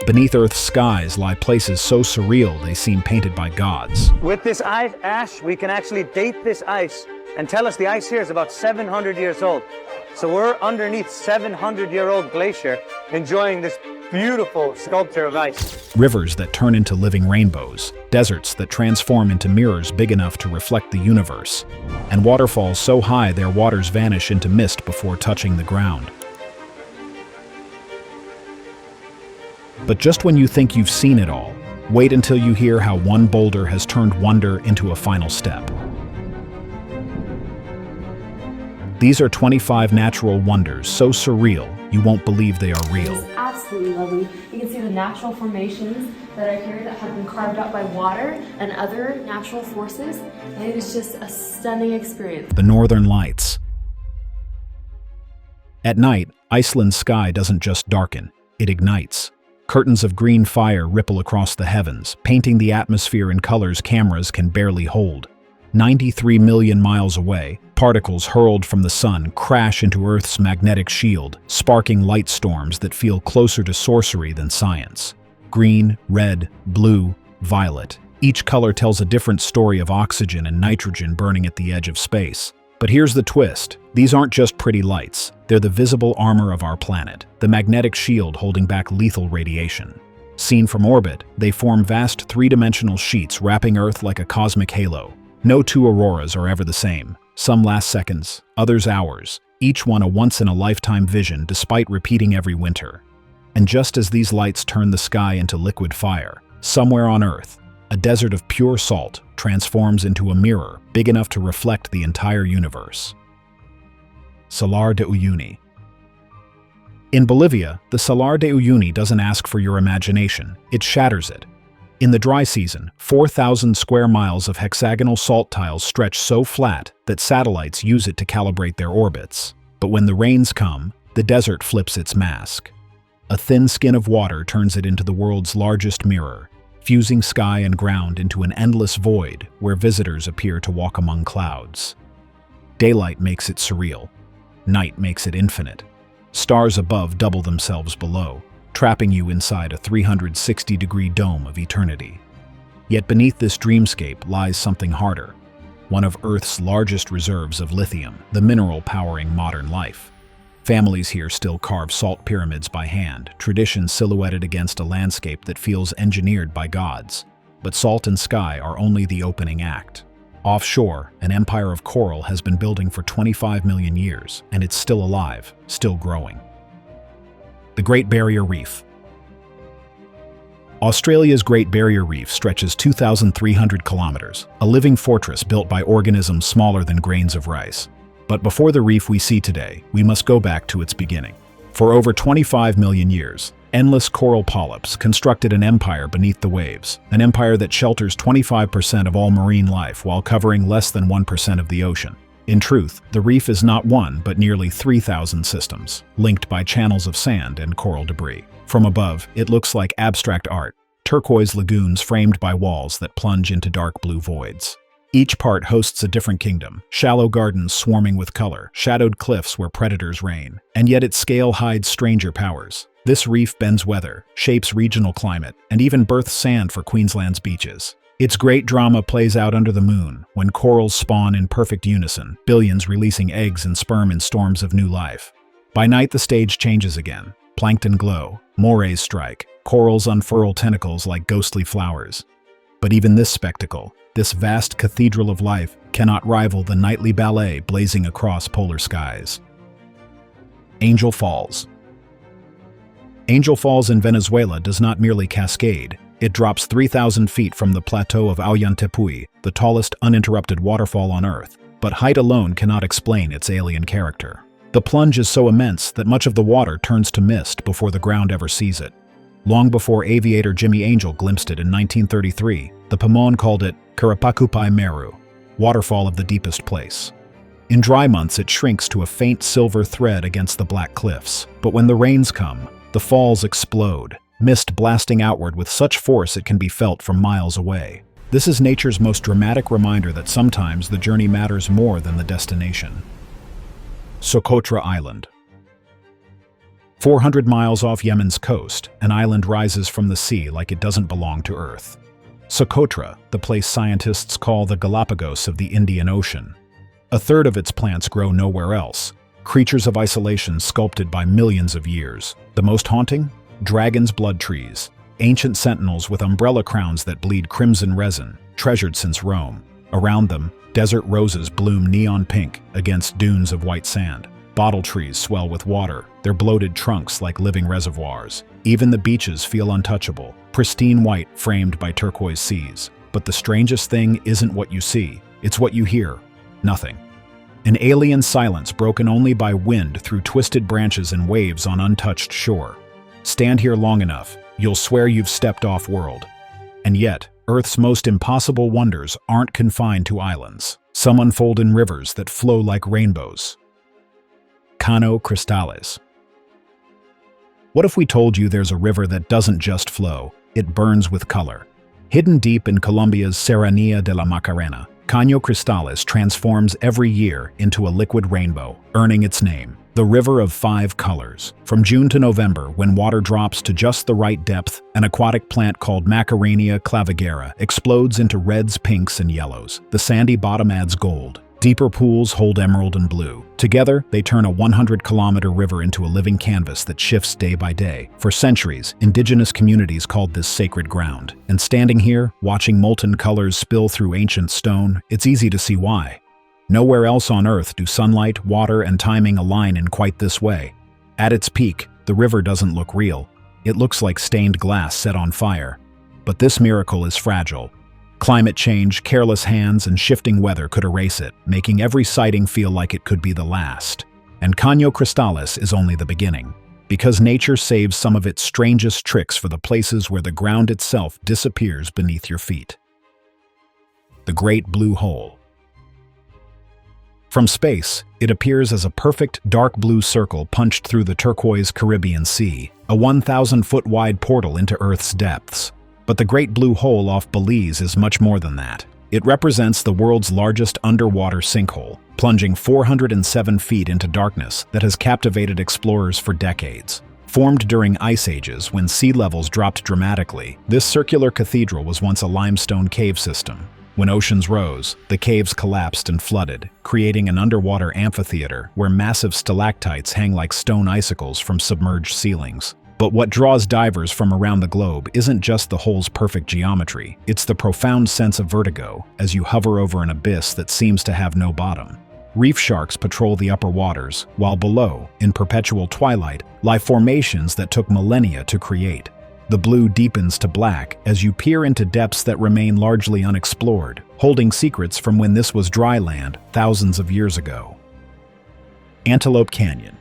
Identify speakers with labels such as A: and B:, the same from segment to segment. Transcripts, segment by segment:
A: Beneath Earth's skies lie places so surreal they seem painted by gods.
B: With this ice ash, we can actually date this ice and tell us the ice here is about 700 years old. So we're underneath 700-year-old glacier enjoying this beautiful sculpture of ice.
A: Rivers that turn into living rainbows, deserts that transform into mirrors big enough to reflect the universe, and waterfalls so high their waters vanish into mist before touching the ground. But just when you think you've seen it all, wait until you hear how one boulder has turned wonder into a final step. These are 25 natural wonders so surreal you won't believe they are real.
C: It's absolutely lovely. You can see the natural formations that are here that have been carved out by water and other natural forces, and it is just a stunning experience.
A: The Northern Lights. At night, Iceland's sky doesn't just darken, it ignites. Curtains of green fire ripple across the heavens, painting the atmosphere in colors cameras can barely hold. 93 million miles away, particles hurled from the sun crash into Earth's magnetic shield, sparking light storms that feel closer to sorcery than science. Green, red, blue, violet. Each color tells a different story of oxygen and nitrogen burning at the edge of space. But here's the twist. These aren't just pretty lights. They're the visible armor of our planet, the magnetic shield holding back lethal radiation. Seen from orbit, they form vast three-dimensional sheets wrapping Earth like a cosmic halo. No two auroras are ever the same. Some last seconds, others hours, each one a once-in-a-lifetime vision despite repeating every winter. And just as these lights turn the sky into liquid fire, somewhere on Earth, a desert of pure salt transforms into a mirror big enough to reflect the entire universe. Salar de Uyuni. In Bolivia, the Salar de Uyuni doesn't ask for your imagination, it shatters it. In the dry season, 4,000 square miles of hexagonal salt tiles stretch so flat that satellites use it to calibrate their orbits. But when the rains come, the desert flips its mask. A thin skin of water turns it into the world's largest mirror, fusing sky and ground into an endless void where visitors appear to walk among clouds. Daylight makes it surreal. Night makes it infinite. Stars above double themselves below, trapping you inside a 360-degree dome of eternity. Yet beneath this dreamscape lies something harder, one of Earth's largest reserves of lithium, the mineral powering modern life. Families here still carve salt pyramids by hand, tradition silhouetted against a landscape that feels engineered by gods. But salt and sky are only the opening act. Offshore, an empire of coral has been building for 25 million years, and it's still alive, still growing. The Great Barrier Reef. Australia's Great Barrier Reef stretches 2,300 kilometers, a living fortress built by organisms smaller than grains of rice. But before the reef we see today, we must go back to its beginning. For over 25 million years, endless coral polyps constructed an empire beneath the waves, an empire that shelters 25% of all marine life while covering less than 1% of the ocean. In truth, the reef is not one, but nearly 3,000 systems, linked by channels of sand and coral debris. From above, it looks like abstract art, turquoise lagoons framed by walls that plunge into dark blue voids. Each part hosts a different kingdom, shallow gardens swarming with color, shadowed cliffs where predators reign, and yet its scale hides stranger powers. This reef bends weather, shapes regional climate, and even births sand for Queensland's beaches. Its great drama plays out under the moon, when corals spawn in perfect unison, billions releasing eggs and sperm in storms of new life. By night the stage changes again. Plankton glow, morays strike, corals unfurl tentacles like ghostly flowers. But even this spectacle, this vast cathedral of life, cannot rival the nightly ballet blazing across polar skies. Angel Falls. Angel Falls in Venezuela does not merely cascade, it drops 3,000 feet from the plateau of Ollantaytambo, the tallest uninterrupted waterfall on Earth, but height alone cannot explain its alien character. The plunge is so immense that much of the water turns to mist before the ground ever sees it. Long before aviator Jimmy Angel glimpsed it in 1933, the Pamon called it Karapakupai Meru, waterfall of the deepest place. In dry months it shrinks to a faint silver thread against the black cliffs, but when the rains come, the falls explode, mist blasting outward with such force it can be felt from miles away. This is nature's most dramatic reminder that sometimes the journey matters more than the destination. Socotra Island. 400 miles off Yemen's coast, an island rises from the sea like it doesn't belong to Earth. Socotra, the place scientists call the Galapagos of the Indian Ocean. A third of its plants grow nowhere else, creatures of isolation sculpted by millions of years. The most haunting? Dragon's blood trees, ancient sentinels with umbrella crowns that bleed crimson resin, treasured since Rome. Around them, desert roses bloom neon pink against dunes of white sand. Bottle trees swell with water, their bloated trunks like living reservoirs. Even the beaches feel untouchable, pristine white framed by turquoise seas. But the strangest thing isn't what you see, it's what you hear. Nothing. An alien silence broken only by wind through twisted branches and waves on untouched shore. Stand here long enough, you'll swear you've stepped off-world. And yet, Earth's most impossible wonders aren't confined to islands. Some unfold in rivers that flow like rainbows. Cano Cristales. What if we told you there's a river that doesn't just flow, it burns with color? Hidden deep in Colombia's Serranía de la Macarena, Cano Cristales transforms every year into a liquid rainbow, earning its name, the River of Five Colors. From June to November, when water drops to just the right depth, an aquatic plant called Macarenia clavigera explodes into reds, pinks, and yellows. The sandy bottom adds gold. Deeper pools hold emerald and blue. Together, they turn a 100-kilometer river into a living canvas that shifts day by day. For centuries, indigenous communities called this sacred ground. And standing here, watching molten colors spill through ancient stone, it's easy to see why. Nowhere else on Earth do sunlight, water, and timing align in quite this way. At its peak, the river doesn't look real. It looks like stained glass set on fire. But this miracle is fragile. Climate change, careless hands, and shifting weather could erase it, making every sighting feel like it could be the last. And Cano Cristales is only the beginning, because nature saves some of its strangest tricks for the places where the ground itself disappears beneath your feet. The Great Blue Hole. From space, it appears as a perfect dark blue circle punched through the turquoise Caribbean Sea, a 1,000-foot wide portal into Earth's depths. But the Great Blue Hole off Belize is much more than that. It represents the world's largest underwater sinkhole, plunging 407 feet into darkness that has captivated explorers for decades. Formed during ice ages when sea levels dropped dramatically, this circular cathedral was once a limestone cave system. When oceans rose, the caves collapsed and flooded, creating an underwater amphitheater where massive stalactites hang like stone icicles from submerged ceilings. But what draws divers from around the globe isn't just the hole's perfect geometry, it's the profound sense of vertigo as you hover over an abyss that seems to have no bottom. Reef sharks patrol the upper waters, while below, in perpetual twilight, lie formations that took millennia to create. The blue deepens to black as you peer into depths that remain largely unexplored, holding secrets from when this was dry land thousands of years ago. Antelope Canyon.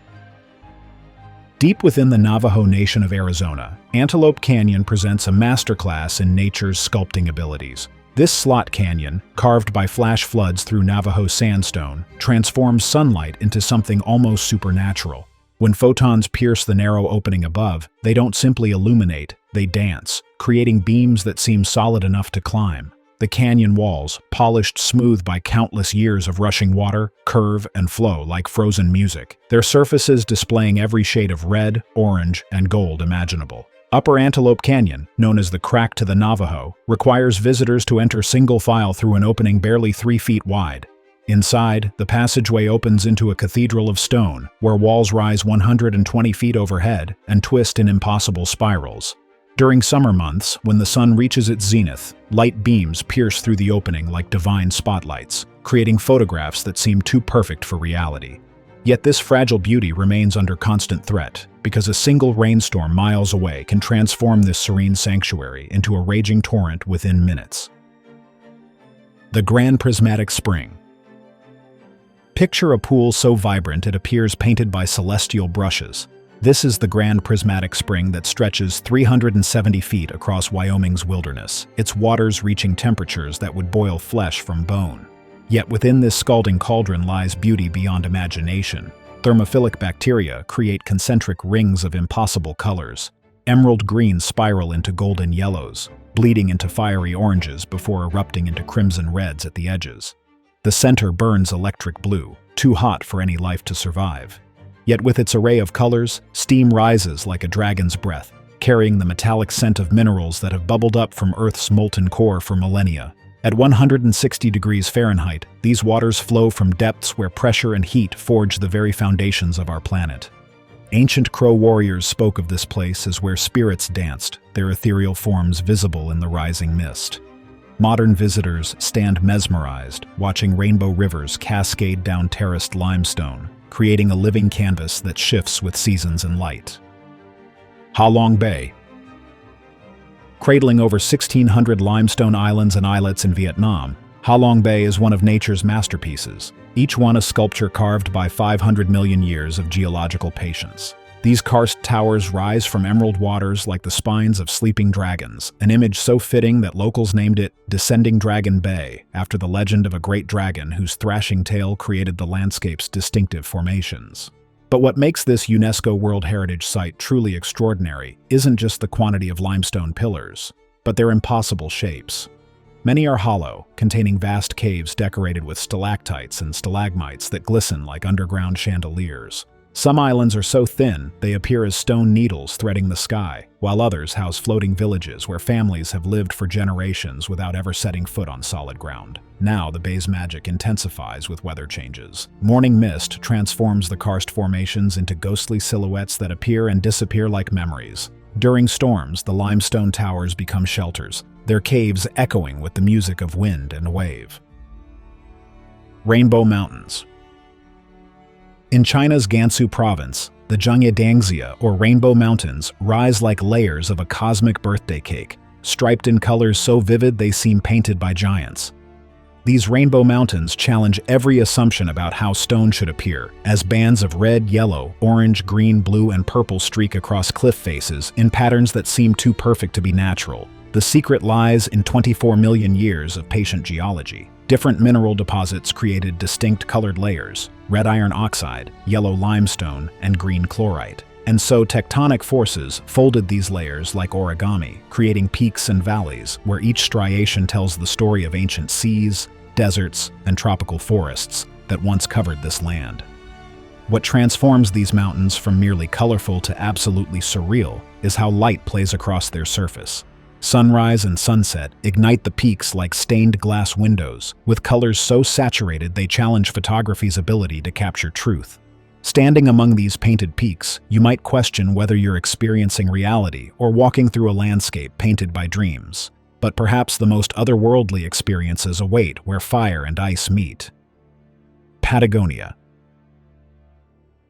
A: Deep within the Navajo Nation of Arizona, Antelope Canyon presents a masterclass in nature's sculpting abilities. This slot canyon, carved by flash floods through Navajo sandstone, transforms sunlight into something almost supernatural. When photons pierce the narrow opening above, they don't simply illuminate, they dance, creating beams that seem solid enough to climb. The canyon walls, polished smooth by countless years of rushing water, curve and flow like frozen music, their surfaces displaying every shade of red, orange, and gold imaginable. Upper Antelope Canyon, known as the Crack to the Navajo, requires visitors to enter single file through an opening barely 3 feet wide. Inside, the passageway opens into a cathedral of stone, where walls rise 120 feet overhead and twist in impossible spirals. During summer months, when the sun reaches its zenith, light beams pierce through the opening like divine spotlights, creating photographs that seem too perfect for reality. Yet this fragile beauty remains under constant threat, because a single rainstorm miles away can transform this serene sanctuary into a raging torrent within minutes. The Grand Prismatic Spring. Picture a pool so vibrant it appears painted by celestial brushes. This is the Grand Prismatic Spring that stretches 370 feet across Wyoming's wilderness, its waters reaching temperatures that would boil flesh from bone. Yet within this scalding cauldron lies beauty beyond imagination. Thermophilic bacteria create concentric rings of impossible colors. Emerald greens spiral into golden yellows, bleeding into fiery oranges before erupting into crimson reds at the edges. The center burns electric blue, too hot for any life to survive. Yet with its array of colors, steam rises like a dragon's breath, carrying the metallic scent of minerals that have bubbled up from Earth's molten core for millennia. At 160 degrees Fahrenheit, these waters flow from depths where pressure and heat forge the very foundations of our planet. Ancient Crow warriors spoke of this place as where spirits danced, their ethereal forms visible in the rising mist. Modern visitors stand mesmerized, watching rainbow rivers cascade down terraced limestone, creating a living canvas that shifts with seasons and light. Halong Bay. Cradling over 1,600 limestone islands and islets in Vietnam, Halong Bay is one of nature's masterpieces, each one a sculpture carved by 500 million years of geological patience. These karst towers rise from emerald waters like the spines of sleeping dragons, an image so fitting that locals named it Descending Dragon Bay, after the legend of a great dragon whose thrashing tail created the landscape's distinctive formations. But what makes this UNESCO World Heritage Site truly extraordinary isn't just the quantity of limestone pillars, but their impossible shapes. Many are hollow, containing vast caves decorated with stalactites and stalagmites that glisten like underground chandeliers. Some islands are so thin they appear as stone needles threading the sky, while others house floating villages where families have lived for generations without ever setting foot on solid ground. Now the bay's magic intensifies with weather changes. Morning mist transforms the karst formations into ghostly silhouettes that appear and disappear like memories. During storms, the limestone towers become shelters, their caves echoing with the music of wind and wave. Rainbow Mountains. In China's Gansu province, the Zhangjiajie, or Rainbow Mountains, rise like layers of a cosmic birthday cake, striped in colors so vivid they seem painted by giants. These rainbow mountains challenge every assumption about how stone should appear, as bands of red, yellow, orange, green, blue, and purple streak across cliff faces in patterns that seem too perfect to be natural. The secret lies in 24 million years of patient geology. Different mineral deposits created distinct colored layers: red iron oxide, yellow limestone, and green chlorite. And so tectonic forces folded these layers like origami, creating peaks and valleys where each striation tells the story of ancient seas, deserts, and tropical forests that once covered this land. What transforms these mountains from merely colorful to absolutely surreal is how light plays across their surface. Sunrise and sunset ignite the peaks like stained glass windows, with colors so saturated they challenge photography's ability to capture truth. Standing among these painted peaks, you might question whether you're experiencing reality or walking through a landscape painted by dreams. But perhaps the most otherworldly experiences await where fire and ice meet. Patagonia.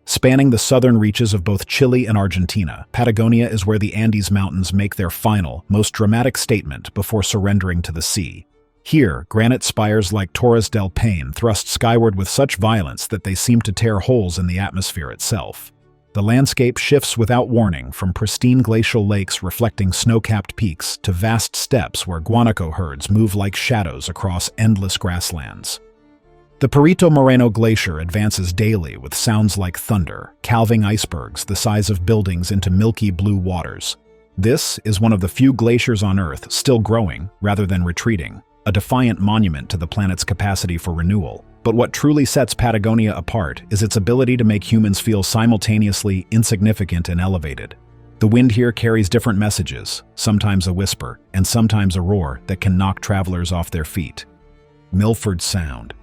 A: Spanning the southern reaches of both Chile and Argentina, Patagonia is where the Andes Mountains make their final, most dramatic statement before surrendering to the sea. Here, granite spires like Torres del Paine thrust skyward with such violence that they seem to tear holes in the atmosphere itself. The landscape shifts without warning, from pristine glacial lakes reflecting snow-capped peaks to vast steppes where guanaco herds move like shadows across endless grasslands. The Perito Moreno Glacier advances daily with sounds like thunder, calving icebergs the size of buildings into milky blue waters. This is one of the few glaciers on Earth still growing rather than retreating, a defiant monument to the planet's capacity for renewal. But what truly sets Patagonia apart is its ability to make humans feel simultaneously insignificant and elevated. The wind here carries different messages, sometimes a whisper and sometimes a roar that can knock travelers off their feet. Milford Sound.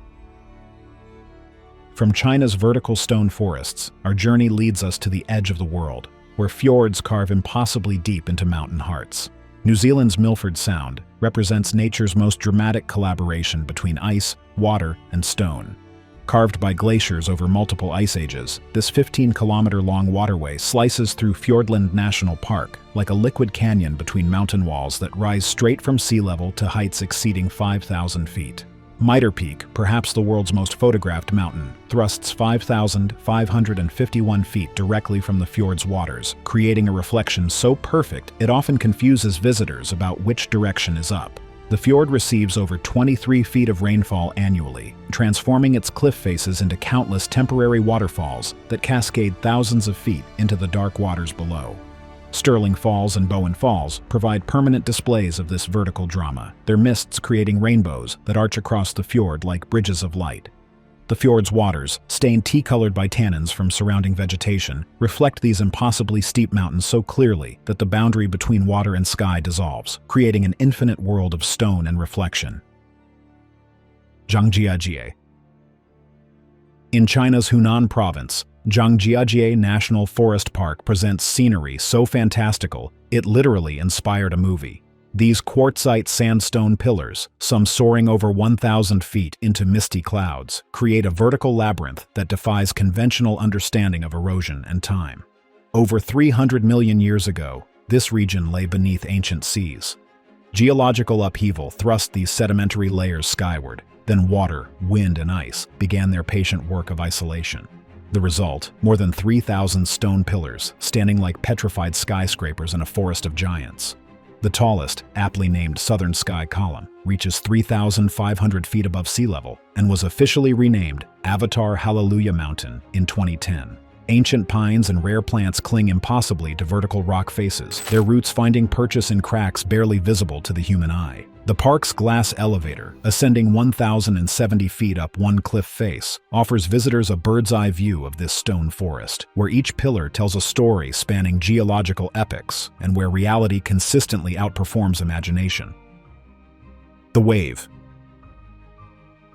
A: From China's vertical stone forests, our journey leads us to the edge of the world, where fjords carve impossibly deep into mountain hearts. New Zealand's Milford Sound represents nature's most dramatic collaboration between ice, water, and stone. Carved by glaciers over multiple ice ages, this 15-kilometer-long waterway slices through Fiordland National Park like a liquid canyon between mountain walls that rise straight from sea level to heights exceeding 5,000 feet. Mitre Peak, perhaps the world's most photographed mountain, thrusts 5,551 feet directly from the fjord's waters, creating a reflection so perfect it often confuses visitors about which direction is up. The fjord receives over 23 feet of rainfall annually, transforming its cliff faces into countless temporary waterfalls that cascade thousands of feet into the dark waters below. Sterling Falls and Bowen Falls provide permanent displays of this vertical drama, their mists creating rainbows that arch across the fjord like bridges of light. The fjord's waters, stained tea-colored by tannins from surrounding vegetation, reflect these impossibly steep mountains so clearly that the boundary between water and sky dissolves, creating an infinite world of stone and reflection. Zhangjiajie. In China's Hunan province, Zhangjiajie National Forest Park presents scenery so fantastical, it literally inspired a movie. These quartzite sandstone pillars, some soaring over 1,000 feet into misty clouds, create a vertical labyrinth that defies conventional understanding of erosion and time. Over 300 million years ago, this region lay beneath ancient seas. Geological upheaval thrust these sedimentary layers skyward, then water, wind, and ice began their patient work of isolation. The result, more than 3,000 stone pillars, standing like petrified skyscrapers in a forest of giants. The tallest, aptly named Southern Sky Column, reaches 3,500 feet above sea level and was officially renamed Avatar Hallelujah Mountain in 2010. Ancient pines and rare plants cling impossibly to vertical rock faces, their roots finding purchase in cracks barely visible to the human eye. The park's glass elevator, ascending 1,070 feet up one cliff face, offers visitors a bird's-eye view of this stone forest, where each pillar tells a story spanning geological epochs and where reality consistently outperforms imagination. The Wave.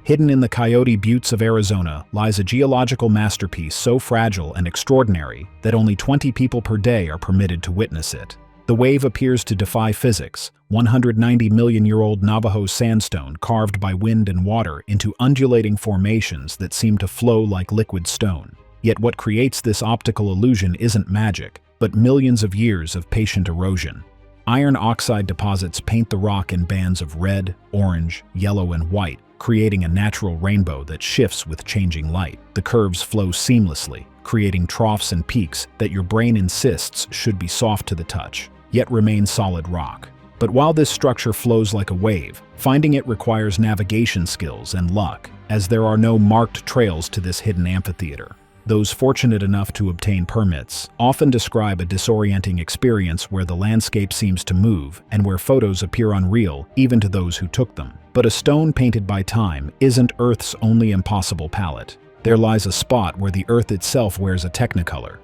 A: Hidden in the Coyote Buttes of Arizona lies a geological masterpiece so fragile and extraordinary that only 20 people per day are permitted to witness it. The Wave appears to defy physics, 190-million-year-old Navajo sandstone carved by wind and water into undulating formations that seem to flow like liquid stone. Yet what creates this optical illusion isn't magic, but millions of years of patient erosion. Iron oxide deposits paint the rock in bands of red, orange, yellow, and white, creating a natural rainbow that shifts with changing light. The curves flow seamlessly, creating troughs and peaks that your brain insists should be soft to the touch, yet remain solid rock. But while this structure flows like a wave, finding it requires navigation skills and luck, as there are no marked trails to this hidden amphitheater. Those fortunate enough to obtain permits often describe a disorienting experience where the landscape seems to move and where photos appear unreal even to those who took them. But a stone painted by time isn't Earth's only impossible palette. There lies a spot where the Earth itself wears a technicolor.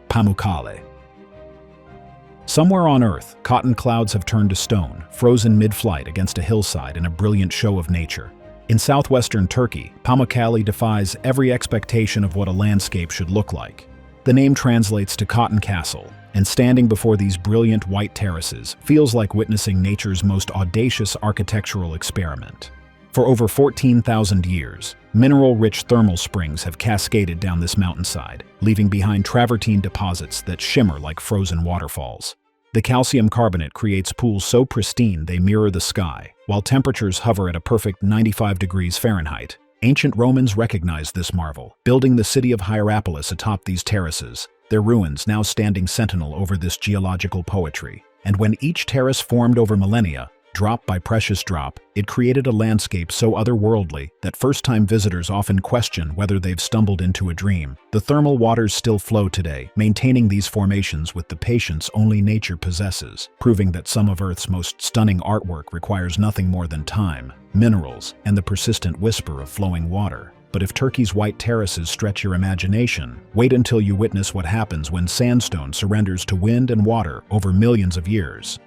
A: Pamukkale. Somewhere on Earth, cotton clouds have turned to stone, frozen mid-flight against a hillside in a brilliant show of nature. In southwestern Turkey, Pamukkale defies every expectation of what a landscape should look like. The name translates to Cotton Castle, and standing before these brilliant white terraces feels like witnessing nature's most audacious architectural experiment. For over 14,000 years, mineral-rich thermal springs have cascaded down this mountainside, leaving behind travertine deposits that shimmer like frozen waterfalls. The calcium carbonate creates pools so pristine they mirror the sky, while temperatures hover at a perfect 95 degrees Fahrenheit. Ancient Romans recognized this marvel, building the city of Hierapolis atop these terraces, their ruins now standing sentinel over this geological poetry. And when each terrace formed over millennia, drop by precious drop, it created a landscape so otherworldly that first-time visitors often question whether they've stumbled into a dream. The thermal waters still flow today, maintaining these formations with the patience only nature possesses, proving that some of Earth's most stunning artwork requires nothing more than time, minerals, and the persistent whisper of flowing water. But if Turkey's white terraces stretch your imagination, wait until you witness what happens when sandstone surrenders to wind and water over millions of years.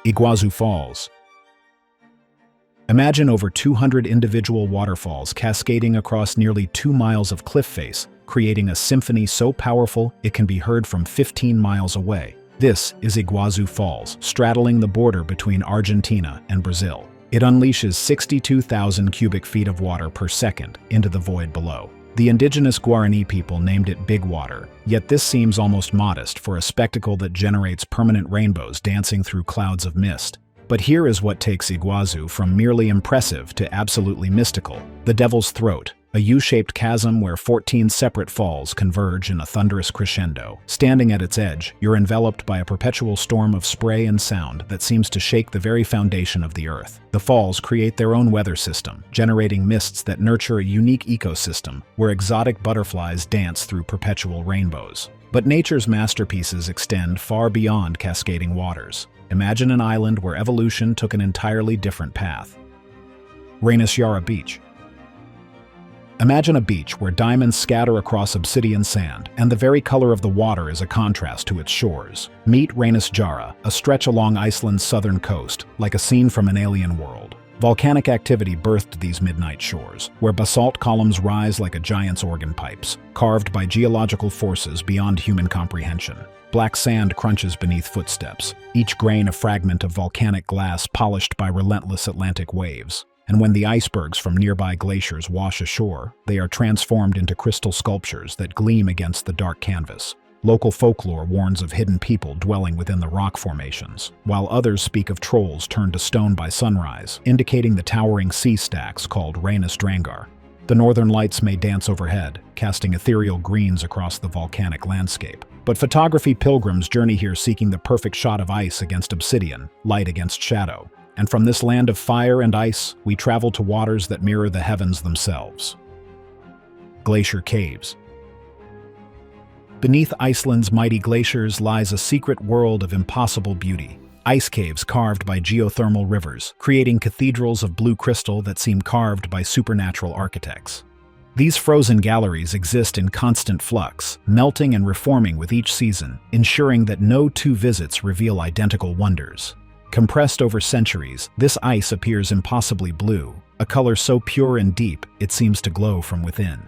A: Iguazu Falls. Imagine over 200 individual waterfalls cascading across nearly 2 miles of cliff face, creating a symphony so powerful it can be heard from 15 miles away. This is Iguazu Falls, straddling the border between Argentina and Brazil. It unleashes 62,000 cubic feet of water per second into the void below. The indigenous Guarani people named it Big Water, yet this seems almost modest for a spectacle that generates permanent rainbows dancing through clouds of mist. But here is what takes Iguazu from merely impressive to absolutely mystical: the Devil's Throat, a U-shaped chasm where 14 separate falls converge in a thunderous crescendo. Standing at its edge, you're enveloped by a perpetual storm of spray and sound that seems to shake the very foundation of the earth. The falls create their own weather system, generating mists that nurture a unique ecosystem where exotic butterflies dance through perpetual rainbows. But nature's masterpieces extend far beyond cascading waters. Imagine an island where evolution took an entirely different path. Reynisfjara Beach. Imagine a beach where diamonds scatter across obsidian sand, and the very color of the water is a contrast to its shores. Meet Reynisfjara, a stretch along Iceland's southern coast, like a scene from an alien world. Volcanic activity birthed these midnight shores, where basalt columns rise like a giant's organ pipes, carved by geological forces beyond human comprehension. Black sand crunches beneath footsteps, each grain a fragment of volcanic glass polished by relentless Atlantic waves. And when the icebergs from nearby glaciers wash ashore, they are transformed into crystal sculptures that gleam against the dark canvas. Local folklore warns of hidden people dwelling within the rock formations, while others speak of trolls turned to stone by sunrise, indicating the towering sea stacks called Reynisfjara. The northern lights may dance overhead, casting ethereal greens across the volcanic landscape. But photography pilgrims journey here seeking the perfect shot of ice against obsidian, light against shadow. And from this land of fire and ice, we travel to waters that mirror the heavens themselves. Glacier Caves. Beneath Iceland's mighty glaciers lies a secret world of impossible beauty. Ice caves carved by geothermal rivers, creating cathedrals of blue crystal that seem carved by supernatural architects. These frozen galleries exist in constant flux, melting and reforming with each season, ensuring that no two visits reveal identical wonders. Compressed over centuries, this ice appears impossibly blue, a color so pure and deep it seems to glow from within.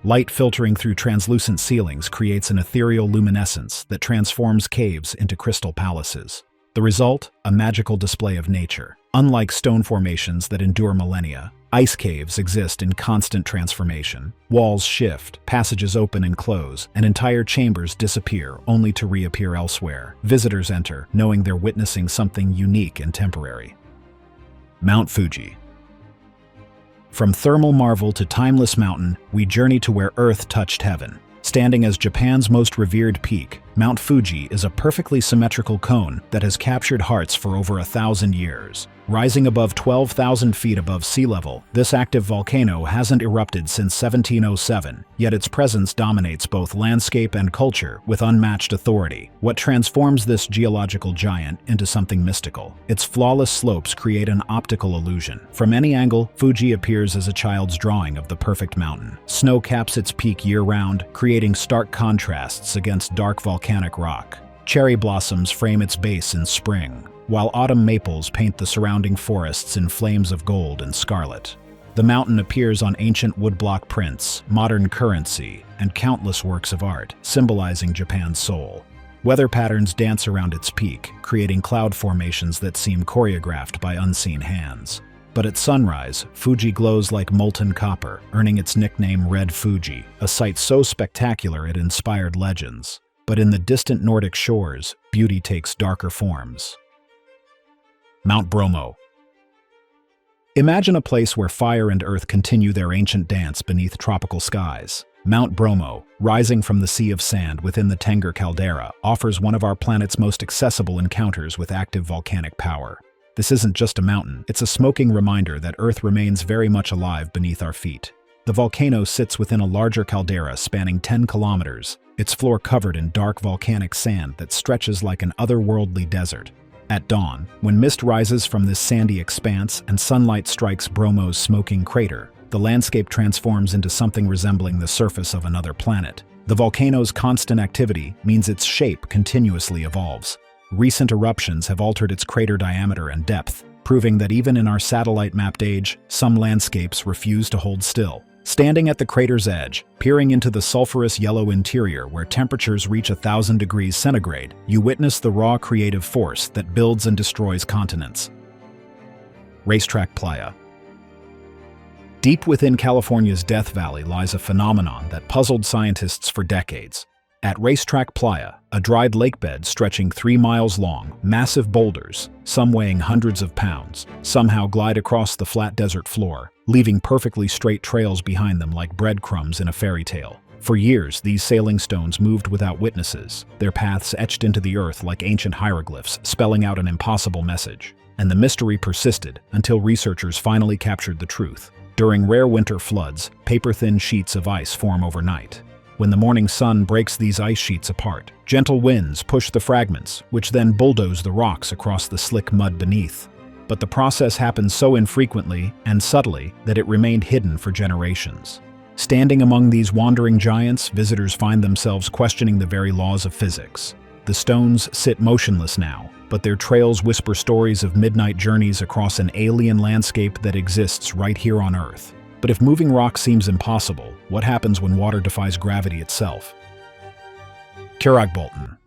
A: Light filtering through translucent ceilings creates an ethereal luminescence that transforms caves into crystal palaces. The result? A magical display of nature. Unlike stone formations that endure millennia, ice caves exist in constant transformation. Walls shift, passages open and close, and entire chambers disappear only to reappear elsewhere. Visitors enter, knowing they're witnessing something unique and temporary. Mount Fuji. From thermal marvel to timeless mountain, we journey to where Earth touched heaven. Standing as Japan's most revered peak, Mount Fuji is a perfectly symmetrical cone that has captured hearts for over 1,000 years. Rising above 12,000 feet above sea level, this active volcano hasn't erupted since 1707, yet its presence dominates both landscape and culture with unmatched authority. What transforms this geological giant into something mystical? Its flawless slopes create an optical illusion. From any angle, Fuji appears as a child's drawing of the perfect mountain. Snow caps its peak year-round, creating stark contrasts against dark volcanic rock. Cherry blossoms frame its base in spring, while autumn maples paint the surrounding forests in flames of gold and scarlet. The mountain appears on ancient woodblock prints, modern currency, and countless works of art, symbolizing Japan's soul. Weather patterns dance around its peak, creating cloud formations that seem choreographed by unseen hands. But at sunrise, Fuji glows like molten copper, earning its nickname Red Fuji, a sight so spectacular it inspired legends. But in the distant Nordic shores, beauty takes darker forms. Mount Bromo. Imagine a place where fire and earth continue their ancient dance beneath tropical skies. Mount Bromo, rising from the sea of sand within the Tengger caldera, offers one of our planet's most accessible encounters with active volcanic power. This isn't just a mountain, it's a smoking reminder that Earth remains very much alive beneath our feet. The volcano sits within a larger caldera spanning 10 kilometers, its floor covered in dark volcanic sand that stretches like an otherworldly desert. At dawn, when mist rises from this sandy expanse and sunlight strikes Bromo's smoking crater, the landscape transforms into something resembling the surface of another planet. The volcano's constant activity means its shape continuously evolves. Recent eruptions have altered its crater diameter and depth, proving that even in our satellite-mapped age, some landscapes refuse to hold still. Standing at the crater's edge, peering into the sulfurous yellow interior where temperatures reach 1,000 degrees centigrade, you witness the raw creative force that builds and destroys continents. Racetrack Playa. Deep within California's Death Valley lies a phenomenon that puzzled scientists for decades. At Racetrack Playa, a dried lakebed stretching 3 miles long, massive boulders, some weighing hundreds of pounds, somehow glide across the flat desert floor, leaving perfectly straight trails behind them like breadcrumbs in a fairy tale. For years, these sailing stones moved without witnesses, their paths etched into the earth like ancient hieroglyphs, spelling out an impossible message. And the mystery persisted until researchers finally captured the truth. During rare winter floods, paper-thin sheets of ice form overnight. When the morning sun breaks these ice sheets apart, gentle winds push the fragments, which then bulldoze the rocks across the slick mud beneath. But the process happens so infrequently and subtly that it remained hidden for generations. Standing among these wandering giants, visitors find themselves questioning the very laws of physics. The stones sit motionless now, but their trails whisper stories of midnight journeys across an alien landscape that exists right here on Earth. But if moving rock seems impossible, what happens when water defies gravity itself? Kjeragbolten.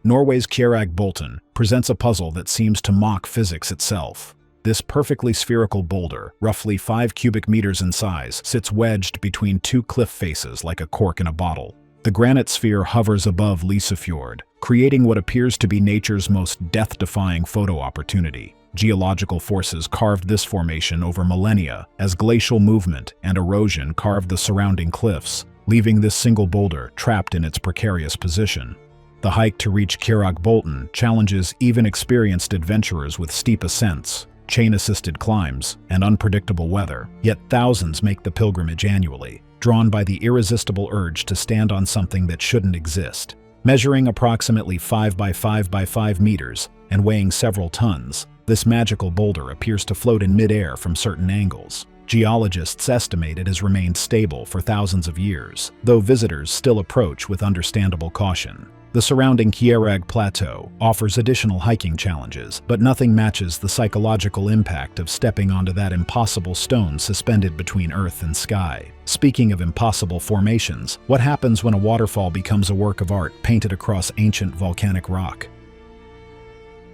A: Norway's Kjeragbolten presents a puzzle that seems to mock physics itself. This perfectly spherical boulder, roughly 5 cubic meters in size, sits wedged between two cliff faces like a cork in a bottle. The granite sphere hovers above Reynisfjara, creating what appears to be nature's most death-defying photo opportunity. Geological forces carved this formation over millennia as glacial movement and erosion carved the surrounding cliffs, leaving this single boulder trapped in its precarious position. The hike to reach Kjeragbolten challenges even experienced adventurers with steep ascents, chain-assisted climbs, and unpredictable weather, yet thousands make the pilgrimage annually, drawn by the irresistible urge to stand on something that shouldn't exist. Measuring approximately 5 by 5 by 5 meters and weighing several tons, this magical boulder appears to float in midair from certain angles. Geologists estimate it has remained stable for thousands of years, though visitors still approach with understandable caution. The surrounding Kjerag Plateau offers additional hiking challenges, but nothing matches the psychological impact of stepping onto that impossible stone suspended between earth and sky. Speaking of impossible formations, what happens when a waterfall becomes a work of art painted across ancient volcanic rock?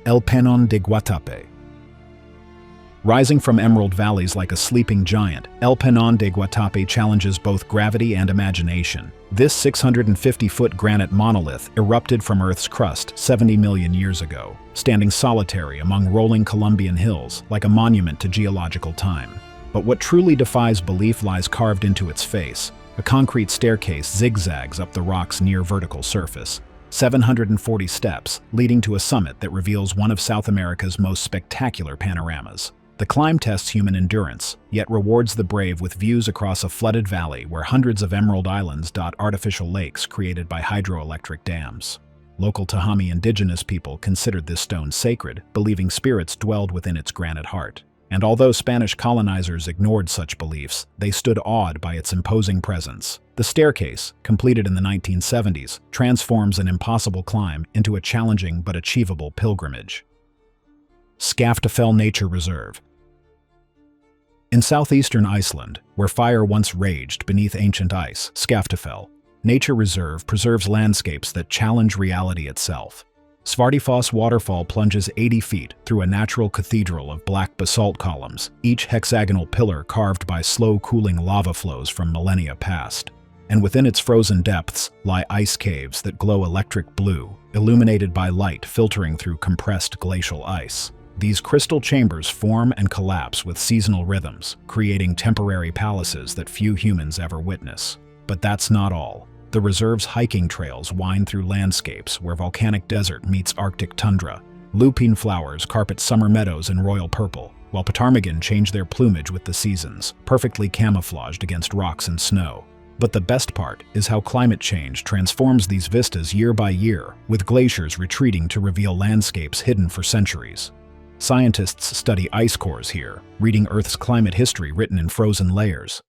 A: El Penon de Guatape. Rising from emerald valleys like a sleeping giant, El Penon de Guatape challenges both gravity and imagination. This 650-foot granite monolith erupted from Earth's crust 70 million years ago, standing solitary among rolling Colombian hills like a monument to geological time. But what truly defies belief lies carved into its face. A concrete staircase zigzags up the rock's near vertical surface, 740 steps, leading to a summit that reveals one of South America's most spectacular panoramas. The climb tests human endurance, yet rewards the brave with views across a flooded valley where hundreds of emerald islands dot artificial lakes created by hydroelectric dams. Local Tahami indigenous people considered this stone sacred, believing spirits dwelled within its granite heart. And although Spanish colonizers ignored such beliefs, they stood awed by its imposing presence. The staircase, completed in the 1970s, transforms an impossible climb into a challenging but achievable pilgrimage. Skaftafell Nature Reserve. In southeastern Iceland, where fire once raged beneath ancient ice, Skaftafell Nature Reserve preserves landscapes that challenge reality itself. Svartifoss waterfall plunges 80 feet through a natural cathedral of black basalt columns, each hexagonal pillar carved by slow-cooling lava flows from millennia past. And within its frozen depths lie ice caves that glow electric blue, illuminated by light filtering through compressed glacial ice. These crystal chambers form and collapse with seasonal rhythms, creating temporary palaces that few humans ever witness. But that's not all. The reserve's hiking trails wind through landscapes where volcanic desert meets Arctic tundra. Lupine flowers carpet summer meadows in royal purple, while ptarmigan change their plumage with the seasons, perfectly camouflaged against rocks and snow. But the best part is how climate change transforms these vistas year by year, with glaciers retreating to reveal landscapes hidden for centuries. Scientists study ice cores here, reading Earth's climate history written in frozen layers.